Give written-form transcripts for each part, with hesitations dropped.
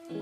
It's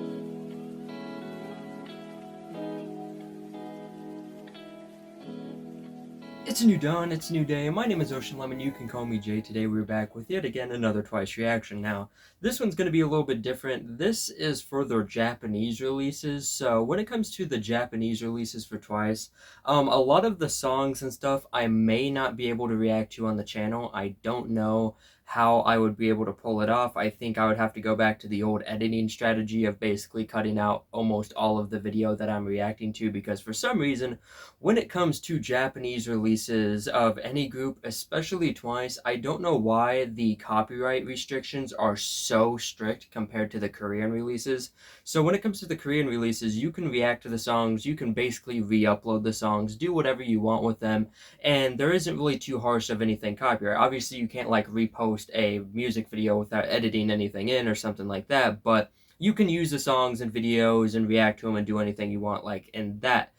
a new dawn, it's a new day. My name is Ocean Lemon, you can call me Jay. Today we're back with yet again another Twice reaction. Now, this one's going to be a little bit different. This is for their Japanese releases. So when it comes to the Japanese releases for Twice, a lot of the songs and stuff I may not be able to react to on the channel. I don't know how I would be able to pull it off. I think I would have to go back to the old editing strategy of basically cutting out almost all of the video that I'm reacting to, because for some reason when it comes to Japanese releases of any group, especially Twice, I don't know why the copyright restrictions are so strict compared to the Korean releases. So when it comes to the Korean releases, you can react to the songs, you can basically re-upload the songs, do whatever you want with them, and there isn't really too harsh of anything copyright. Obviously, you can't like repost a music video without editing anything in or something like that, but you can use the songs and videos and react to them and do anything you want like in that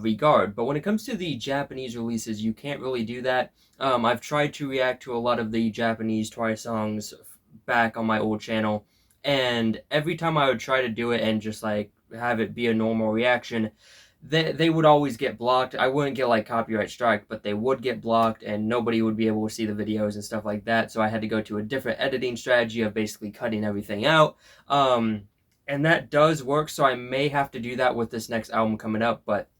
regard. But when it comes to the Japanese releases, you can't really do that. I've tried to react to a lot of the Japanese Twice songs back on my old channel, and every time I would try to do it and just like have it be a normal reaction, they would always get blocked. I wouldn't get like copyright strike, but they would get blocked and nobody would be able to see the videos and stuff like that. So I had to go to a different editing strategy of basically cutting everything out. And that does work, so I may have to do that with this next album coming up, but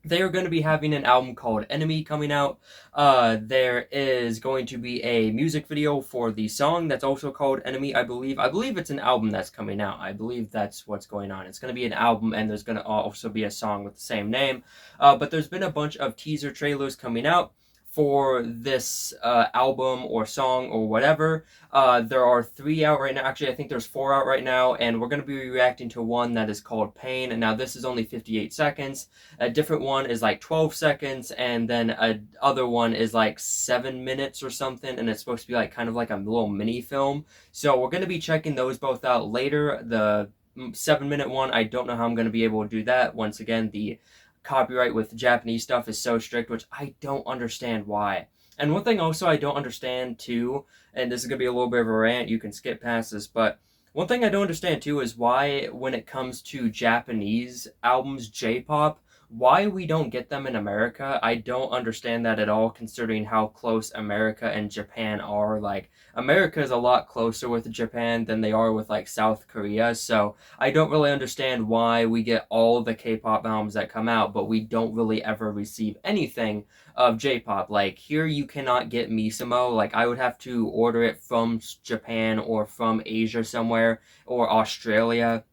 they are going to be having an album called Enemy coming out. There is going to be a music video for the song that's also called Enemy, I believe. I believe it's an album that's coming out. I believe that's what's going on. It's going to be an album, and there's going to also be a song with the same name. But there's been a bunch of teaser trailers coming out for this album or song or whatever. There are 3 out right now. Actually, I think there's 4 out right now, and we're going to be reacting to one that is called Pain. And now this is only 58 seconds. A different one is like 12 seconds, and then a other one is like 7 minutes or something, and it's supposed to be like kind of like a little mini film. So we're going to be checking those both out later. The 7-minute one, I don't know how I'm going to be able to do that. Once again, the copyright with Japanese stuff is so strict, which I don't understand why. And one thing also I don't understand too, and this is going to be a little bit of a rant, you can skip past this, but one thing I don't understand too is why when it comes to Japanese albums, J-pop, why we don't get them in America. I don't understand that at all, considering how close America and Japan are. Like, America is a lot closer with Japan than they are with like South Korea, so I don't really understand why we get all the K-pop albums that come out, but we don't really ever receive anything of J-pop. Like, here you cannot get Misamo. Like, I would have to order it from Japan or from Asia somewhere or Australia,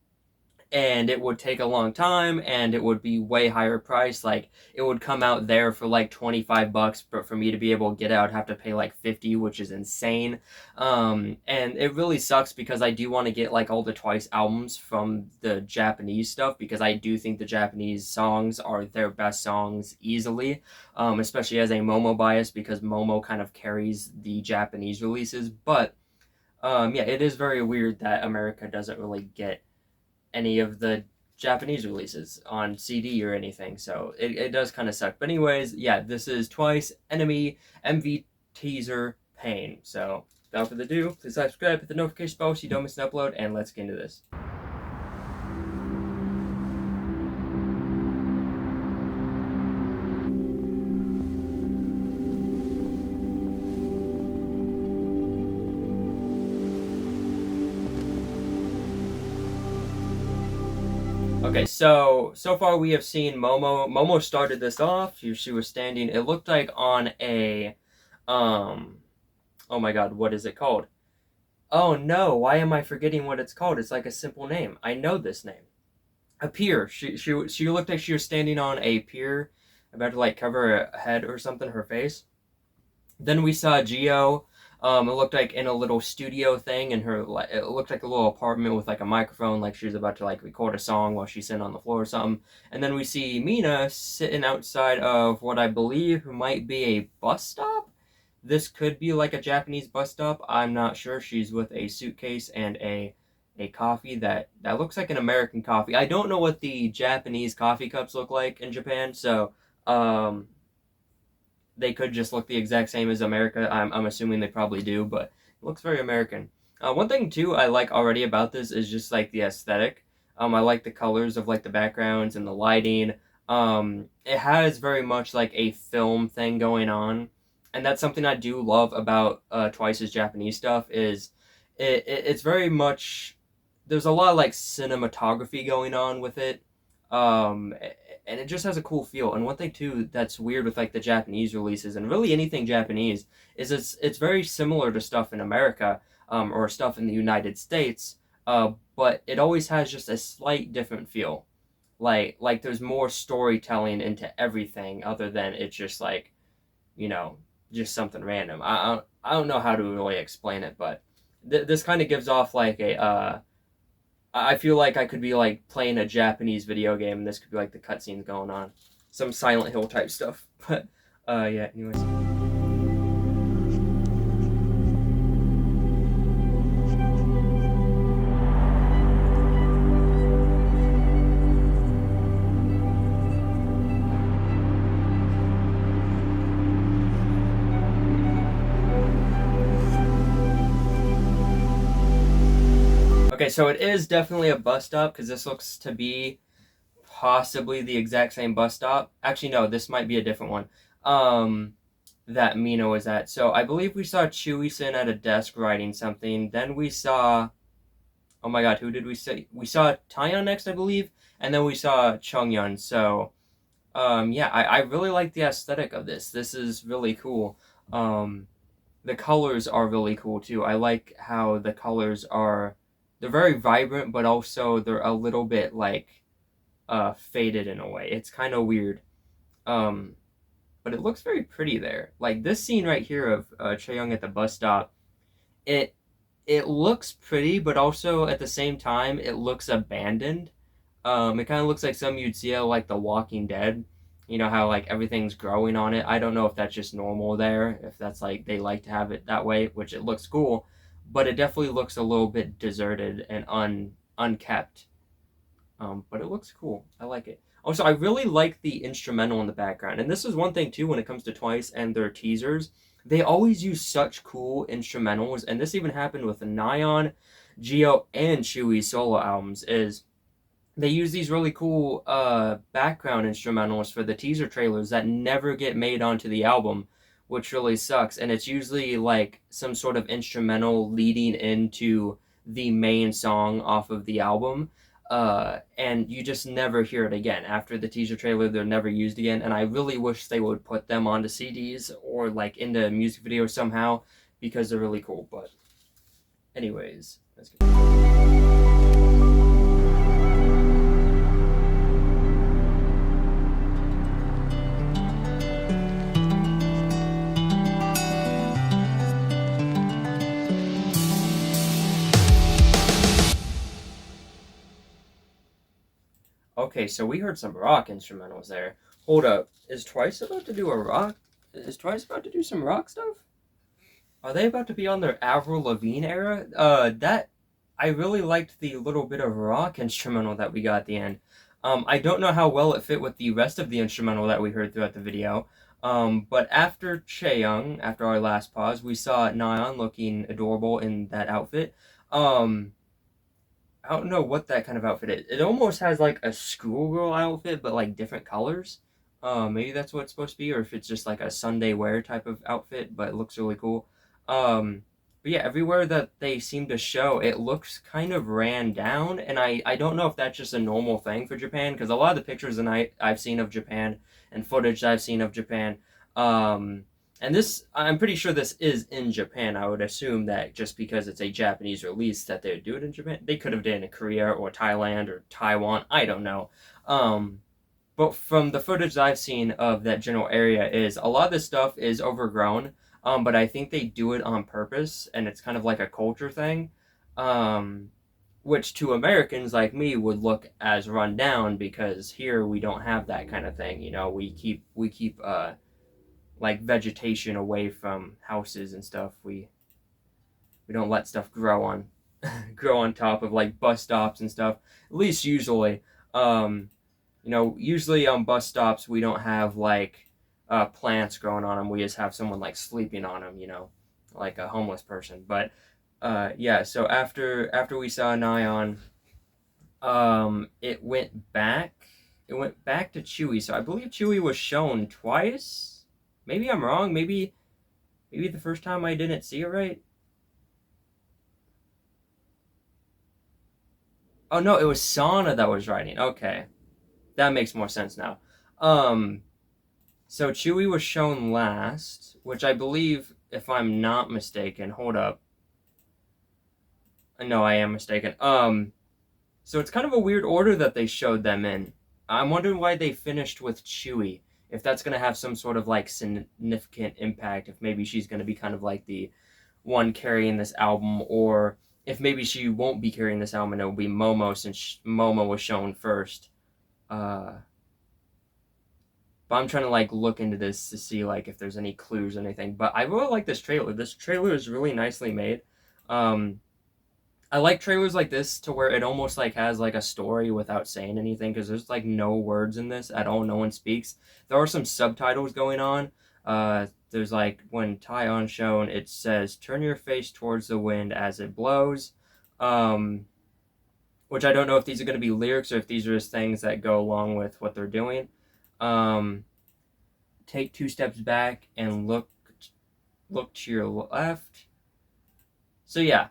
and it would take a long time, and it would be way higher price. Like, it would come out there for like 25 bucks, but for me to be able to get it, I'd have to pay like 50, which is insane. And it really sucks, because I do want to get like all the Twice albums from the Japanese stuff, because I do think the Japanese songs are their best songs easily, especially as a Momo bias, because Momo kind of carries the Japanese releases. But yeah, it is very weird that America doesn't really get any of the Japanese releases on CD or anything, so it does kind of suck. But anyways, yeah, this is Twice, Enemy, MV Teaser, Pain. So without further ado, please subscribe, hit the notification bell so you don't miss an upload, and let's get into this. Okay, so far we have seen Momo. Momo started this off. She was standing, it looked like on a, oh my god, what is it called? Oh no, why am I forgetting what it's called? It's like a simple name. I know this name. A pier. She looked like she was standing on a pier, about to like cover her head or something, her face. Then we saw Geo. It looked like in a little studio thing, and it looked like a little apartment with like a microphone, like she was about to like record a song while she's sitting on the floor or something. And then we see Mina sitting outside of what I believe might be a bus stop. This could be like a Japanese bus stop. I'm not sure. She's with a suitcase and a coffee that looks like an American coffee. I don't know what the Japanese coffee cups look like in Japan, so they could just look the exact same as America. I'm assuming they probably do, but it looks very American. One thing too I like already about this is just like the aesthetic. I like the colors of like the backgrounds and the lighting. It has very much like a film thing going on, and that's something I do love about Twice's Japanese stuff. Is it's very much, there's a lot of like cinematography going on with it, um, and it just has a cool feel. And one thing too that's weird with like the Japanese releases and really anything Japanese is it's very similar to stuff in America, or stuff in the United States, but it always has just a slight different feel. Like there's more storytelling into everything other than it's just like, you know, just something random. I don't know how to really explain it, but this kind of gives off like a I feel like I could be like playing a Japanese video game and this could be like the cutscenes going on, some Silent Hill type stuff. But yeah, anyways. Okay, so it is definitely a bus stop because this looks to be possibly the exact same bus stop. Actually, no, this might be a different one. Um, that Mina was at. So I believe we saw Chewy-san at a desk writing something. Then we saw, oh my god, who did we see? We saw Taeyeon next, I believe, and then we saw Chongyun. So yeah, I really like the aesthetic of this. This is really cool. Um, the colors are really cool too. I like how the colors are, they're very vibrant, but also they're a little bit like faded in a way. It's kind of weird. Um, but it looks very pretty there. Like this scene right here of Chaeyoung at the bus stop, it it looks pretty, but also at the same time it looks abandoned. It kind of looks like some you'd see at like The Walking Dead. You know how like everything's growing on it. I don't know if that's just normal there, if that's like they like to have it that way, which it looks cool, but it definitely looks a little bit deserted and unkept. But it looks cool. I like it. Also, I really like the instrumental in the background. And this is one thing too when it comes to Twice and their teasers. They always use such cool instrumentals, and this even happened with the Nyan, Geo, and Chewy solo albums. Is they use these really cool background instrumentals for the teaser trailers that never get made onto the album, which really sucks. And it's usually like some sort of instrumental leading into the main song off of the album. And you just never hear it again. After the teaser trailer, they're never used again. And I really wish they would put them onto CDs or like into music videos somehow because they're really cool. But, anyways, let's get. Okay, so we heard some rock instrumentals there. Hold up, is Twice about to do a rock? Is Twice about to do some rock stuff? Are they about to be on their Avril Lavigne era? That I really liked the little bit of rock instrumental that we got at the end. I don't know how well it fit with the rest of the instrumental that we heard throughout the video. But after Chaeyoung, after our last pause, we saw Nayeon looking adorable in that outfit. Um, I don't know what that kind of outfit is. It almost has like a schoolgirl outfit, but like different colors. Maybe that's what it's supposed to be, or if it's just like a Sunday wear type of outfit, but it looks really cool. Um, but yeah, everywhere that they seem to show, it looks kind of ran down, and I don't know if that's just a normal thing for Japan, because a lot of the pictures that I've seen of Japan and footage that I've seen of Japan, um, and this, I'm pretty sure this is in Japan. I would assume that just because it's a Japanese release that they would do it in Japan. They could have done it in Korea or Thailand or Taiwan. I don't know. Um, but from the footage that I've seen of that general area is a lot of this stuff is overgrown. But I think they do it on purpose and it's kind of like a culture thing. Um, which to Americans like me would look as run down because here we don't have that kind of thing. You know, we keep like vegetation away from houses and stuff. We don't let stuff grow on grow on top of like bus stops and stuff. At least usually, um, usually on bus stops we don't have like plants growing on them. We just have someone like sleeping on them. Like a homeless person. But yeah. So after we saw Nyan, It went back. It went back to Chewie. So I believe Chewie was shown twice. Maybe I'm wrong. Maybe the first time I didn't see it right. Oh no, it was Sana that was writing. Okay, that makes more sense now. Um, so Chewie was shown last, which I believe, if I'm not mistaken. Hold up. No, I am mistaken. So it's kind of a weird order that they showed them in. I'm wondering why they finished with Chewie. If that's going to have some sort of like significant impact, if maybe she's going to be kind of like the one carrying this album, or if maybe she won't be carrying this album and it will be Momo since Momo was shown first. Uh, but I'm trying to like look into this to see like if there's any clues or anything. But I really like this trailer. This trailer is really nicely made. Um, I like trailers like this to where it almost like has like a story without saying anything because there's like no words in this at all. No one speaks. There are some subtitles going on. There's like when Tyon shown, it says "Turn your face towards the wind as it blows," um, which I don't know if these are going to be lyrics or if these are just things that go along with what they're doing. Um, Take 2 steps back and look to your left. So yeah,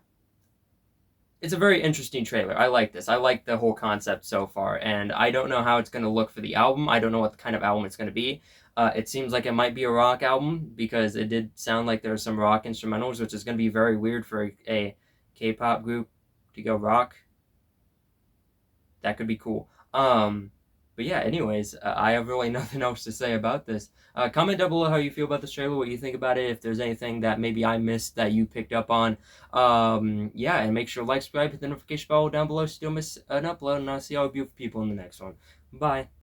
it's a very interesting trailer. I like this. I like the whole concept so far, and I don't know how it's going to look for the album. I don't know what kind of album it's going to be. It seems like it might be a rock album because it did sound like there were some rock instrumentals, which is going to be very weird for a K-pop group to go rock. That could be cool. But yeah, anyways, I have really nothing else to say about this. Comment down below how you feel about this trailer, what you think about it, if there's anything that maybe I missed that you picked up on. Yeah, and make sure to like, subscribe, hit the notification bell down below so you don't miss an upload, and I'll see all you beautiful people in the next one. Bye.